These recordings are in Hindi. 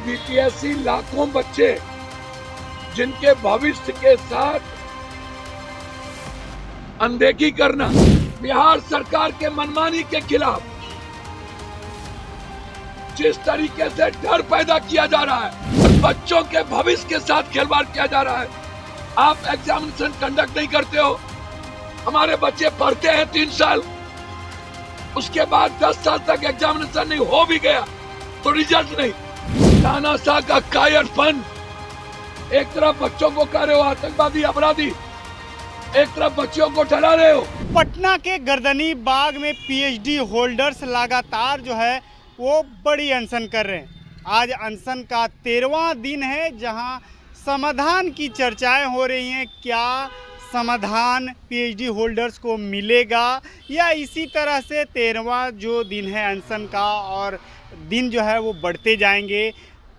बीपीएससी लाखों बच्चे जिनके भविष्य के साथ अनदेखी करना, बिहार सरकार के मनमानी के खिलाफ जिस तरीके से डर पैदा किया जा रहा है, बच्चों के भविष्य के साथ खिलवाड़ किया जा रहा है। आप एग्जामिनेशन कंडक्ट नहीं करते हो, हमारे बच्चे पढ़ते हैं 3 साल, उसके बाद 10 साल तक एग्जामिनेशन नहीं हो भी गया तो रिजल्ट नहीं। तानाशाह का कायरपन, एक तरफ बच्चों को कह रहे हो आतंकवादी अपराधी, एक तरफ बच्चों को डरा रहे हो। पटना के गर्दनी बाग में पीएचडी होल्डर्स लगातार जो है वो बड़ी अनशन कर रहे हैं। आज अनशन का 13वां दिन है जहां समाधान की चर्चाएं हो रही हैं। क्या समाधान पीएचडी होल्डर्स को मिलेगा या इसी तरह से 13वां जो दिन है अनशन का और दिन जो है वो बढ़ते जाएंगे।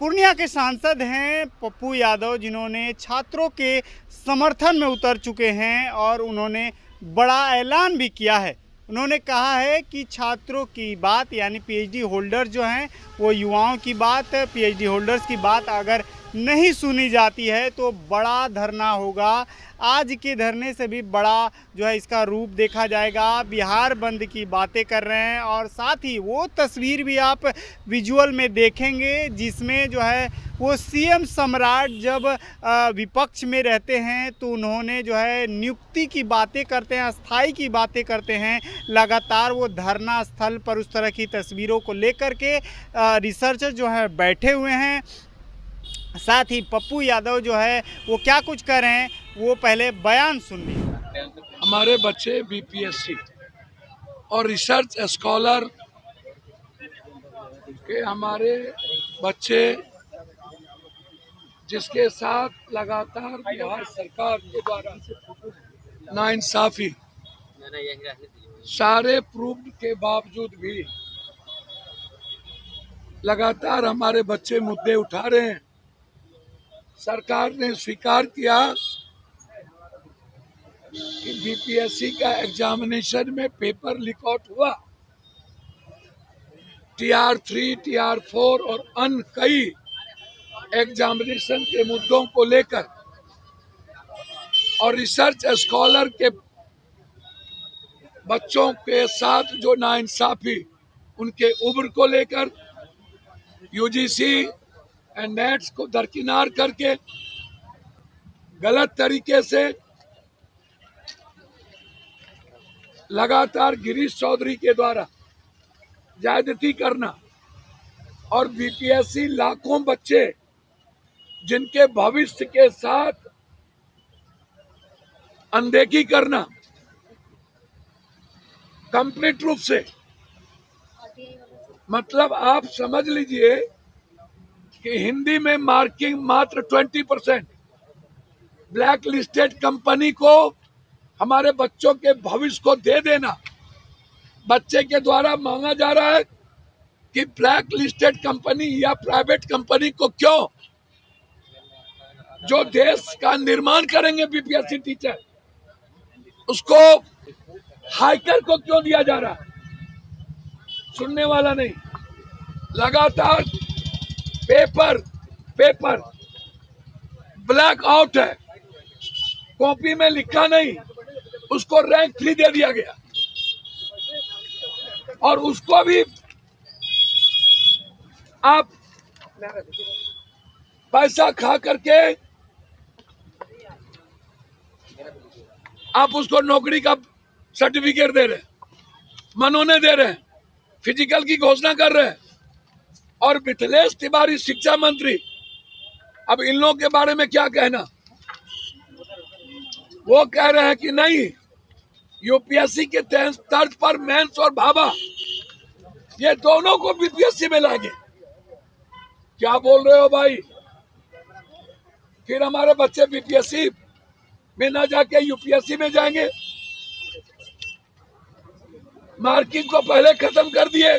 पूर्णिया के सांसद हैं पप्पू यादव, जिन्होंने छात्रों के समर्थन में उतर चुके हैं और उन्होंने बड़ा ऐलान भी किया है। उन्होंने कहा है कि छात्रों की बात यानी पीएचडी होल्डर्स जो हैं वो युवाओं की बात, पीएचडी होल्डर्स की बात अगर नहीं सुनी जाती है तो बड़ा धरना होगा। आज के धरने से भी बड़ा जो है इसका रूप देखा जाएगा। बिहार बंद की बातें कर रहे हैं और साथ ही वो तस्वीर भी आप विजुअल में देखेंगे जिसमें जो है वो सीएम सम्राट जब विपक्ष में रहते हैं तो उन्होंने जो है नियुक्ति की बातें करते हैं, अस्थाई की बातें करते हैं। लगातार वो धरना स्थल पर उस तरह की तस्वीरों को लेकर के रिसर्चर जो है बैठे हुए हैं। साथ ही पप्पू यादव जो है वो क्या कुछ कर रहे हैं वो पहले बयान सुन लीजिए। हमारे बच्चे बीपीएससी और रिसर्च स्कॉलर के हमारे बच्चे जिसके साथ लगातार बिहार सरकार के द्वारा नाइंसाफी, सारे प्रूफ के बावजूद भी लगातार हमारे बच्चे मुद्दे उठा रहे हैं। सरकार ने स्वीकार किया कि बीपीएससी का एग्जामिनेशन में पेपर लीक आउट हुआ। TR3, TR4 और अन्य कई एग्जामिनेशन के मुद्दों को लेकर और रिसर्च स्कॉलर के बच्चों के साथ जो नाइंसाफी उनके उम्र को लेकर यूजीसी एंड नेट्स को दरकिनार करके गलत तरीके से लगातार गिरीश चौधरी के द्वारा ज्यादती करना और बीपीएससी लाखों बच्चे जिनके भविष्य के साथ अनदेखी करना कंप्लीट रूप से, मतलब आप समझ लीजिए कि हिंदी में मार्किंग मात्र 20%, ब्लैक लिस्टेड कंपनी को हमारे बच्चों के भविष्य को दे देना। बच्चे के द्वारा मांगा जा रहा है कि ब्लैक लिस्टेड कंपनी या प्राइवेट कंपनी को क्यों, जो देश का निर्माण करेंगे बीपीएससी टीचर, उसको हाइकर को क्यों दिया जा रहा है? सुनने वाला नहीं। लगातार पेपर ब्लैक आउट है, कॉपी में लिखा नहीं, उसको रैंक 3 दे दिया गया और उसको भी आप पैसा खा करके आप उसको नौकरी का सर्टिफिकेट दे रहे हैं, मनोने दे रहे हैं, फिजिकल की घोषणा कर रहे हैं। और मिथिलेश तिवारी शिक्षा मंत्री, अब इन लोगों के बारे में क्या कहना? वो कह रहे हैं कि नहीं, यूपीएससी के तर्ज पर मेंस और भाभा ये दोनों को बीपीएससी में लाएंगे। क्या बोल रहे हो भाई? फिर हमारे बच्चे बीपीएससी में ना जाके यूपीएससी में जाएंगे। मार्किंग को पहले खत्म कर दिए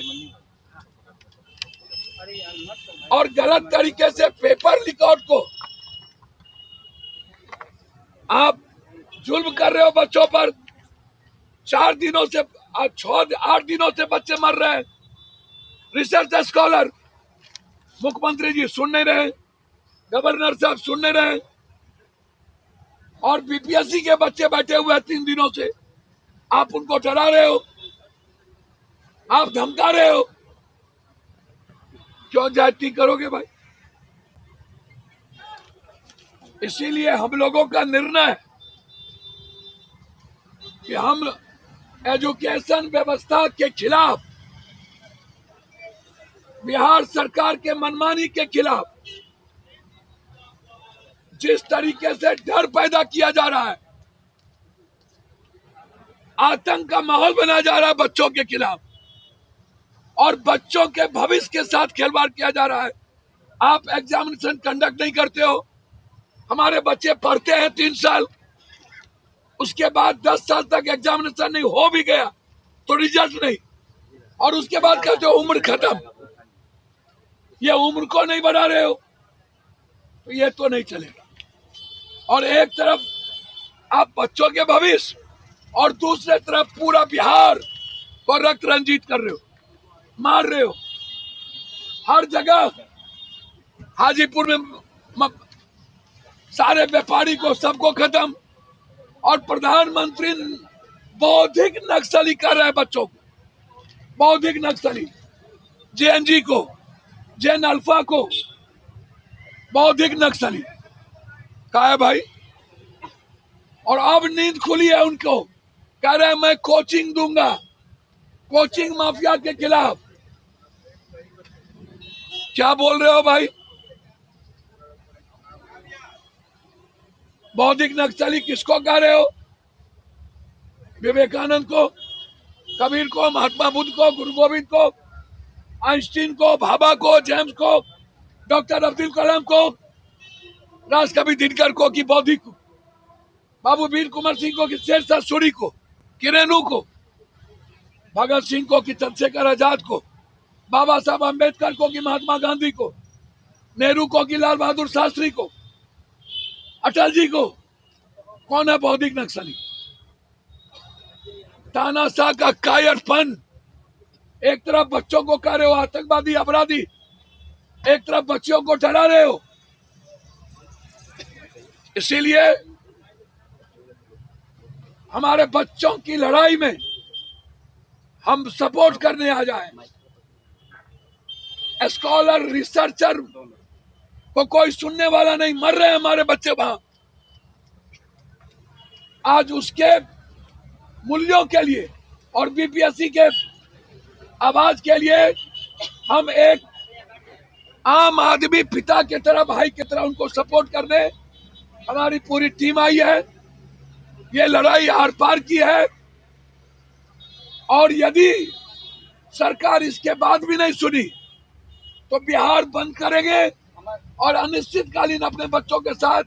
और गलत तरीके से पेपर लीक आउट को आप जुल्म कर रहे हो बच्चों पर। 4 दिनों से 8 दिनों से बच्चे मर रहे हैं। रिसर्च स्कॉलर मुख्यमंत्री जी सुन नहीं रहे, गवर्नर साहब सुन नहीं रहे, और बीपीएससी के बच्चे बैठे हुए हैं 3 दिनों से। आप उनको डरा रहे हो, आप धमका रहे हो, क्यों ज्यादती करोगे भाई? इसीलिए हम लोगों का निर्णय है कि हम एजुकेशन व्यवस्था के खिलाफ, बिहार सरकार के मनमानी के खिलाफ, जिस तरीके से डर पैदा किया जा रहा है, आतंक का माहौल बनाया जा रहा है बच्चों के खिलाफ, और बच्चों के भविष्य के साथ खिलवाड़ किया जा रहा है। आप एग्जामिनेशन कंडक्ट नहीं करते हो, हमारे बच्चे पढ़ते हैं 3 साल, उसके बाद 10 साल तक एग्जामिनेशन नहीं हो भी गया तो रिजल्ट नहीं, और उसके बाद कहते हो उम्र खत्म। ये उम्र को नहीं बढ़ा रहे हो, तो ये तो नहीं चलेगा। और एक तरफ आप बच्चों के भविष्य और दूसरे तरफ पूरा बिहार को रक्त रंजित कर रहे हो, मार रहे हो। हर जगह हाजीपुर में सारे व्यापारी को सबको खत्म, और प्रधानमंत्री बौद्धिक नक्सली कर रहे हैं बच्चों को, बौद्धिक नक्सली, जेएनजी को, जेन अल्फा को बौद्धिक नक्सली कहा है भाई। और अब नींद खुली है उनको, कह रहे हैं मैं कोचिंग दूंगा, कोचिंग माफिया के खिलाफ। क्या बोल रहे हो भाई? बौद्धिक नक्सली किसको कह रहे हो? विवेकानंद को, कबीर को, महात्मा बुद्ध को, गुरु गोविंद को, आइंस्टीन को, भाभा को, जेम्स को, डॉक्टर अब्दुल कलाम को, राजकवि दिनकर को कि बौद्धिक को, बाबू वीर कुंवर सिंह को कि शेरशाह सूरी को, किरेनू को, भगत सिंह को कि चंद्रशेखर आजाद को, बाबा साहब अम्बेडकर को कि महात्मा गांधी को, नेहरू को कि लाल बहादुर शास्त्री को, अटल जी को। कौन है बौद्धिक नक्सली? तानाशाह का कायरपन। एक तरफ बच्चों को कह रहे हो आतंकवादी, अपराधी, एक तरफ बच्चों को डरा रहे हो। इसीलिए हमारे बच्चों की लड़ाई में हम सपोर्ट करने आ जाए। स्कॉलर, रिसर्चर को कोई सुनने वाला नहीं, मर रहे हैं हमारे बच्चे वहां। आज उसके मूल्यों के लिए और बीपीएससी के आवाज के लिए हम एक आम आदमी पिता की तरह, भाई की तरह उनको सपोर्ट करने हमारी पूरी टीम आई है। ये लड़ाई आर पार की है, और यदि सरकार इसके बाद भी नहीं सुनी तो बिहार बंद करेंगे और अनिश्चितकालीन अपने बच्चों के साथ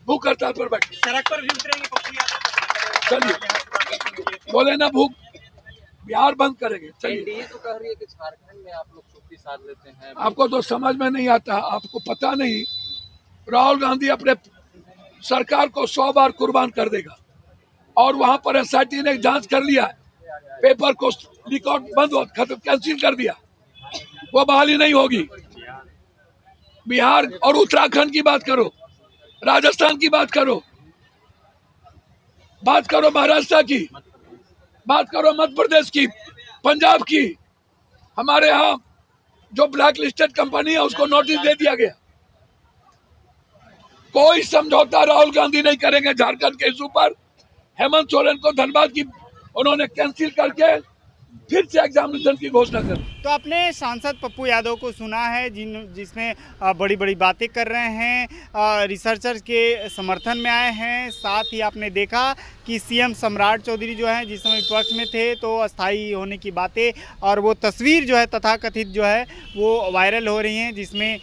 भूख हड़ताल पर बैठे। सड़क पर भी उतरेंगे? चलिए बोले ना, भूख, बिहार बंद करेंगे। चलिए, तो कह रही है कि झारखंड में आप लोग छुट्टी साध लेते हैं। आपको तो समझ में नहीं आता, आपको पता नहीं। राहुल गांधी अपने सरकार को 100 बार कुर्बान कर देगा, और वहां पर एसआईटी ने जांच कर लिया, पेपर को रिकॉर्ड बंद खत्म, कैंसिल कर दिया, वो बहाली नहीं होगी। बिहार और उत्तराखंड की बात करो, राजस्थान की बात करो, महाराष्ट्र की बात करो, मध्य प्रदेश की, पंजाब की। हमारे यहाँ जो ब्लैक लिस्टेड कंपनी है उसको नोटिस दे दिया गया। कोई समझौता राहुल गांधी नहीं करेंगे झारखंड के इशू पर। हेमंत सोरेन को धन्यवाद की उन्होंने कैंसिल करके फिर से एग्जामिनेशन की घोषणा कर। तो आपने सांसद पप्पू यादव को सुना है, जिसमें बड़ी बड़ी बातें कर रहे हैं, रिसर्चर के समर्थन में आए हैं। साथ ही आपने देखा कि सीएम सम्राट चौधरी जो हैं, जिस समय विपक्ष में थे तो अस्थायी होने की बातें, और वो तस्वीर जो है तथाकथित जो है वो वायरल हो रही हैं, जिसमें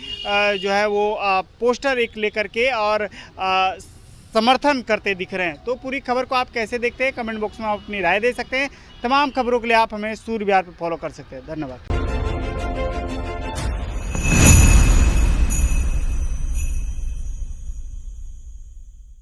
जो है वो पोस्टर एक लेकर के और समर्थन करते दिख रहे हैं। तो पूरी खबर को आप कैसे देखते हैं, कमेंट बॉक्स में आप अपनी राय दे सकते हैं। तमाम खबरों के लिए आप हमें सूर्य विहार पर फॉलो कर सकते हैं। धन्यवाद।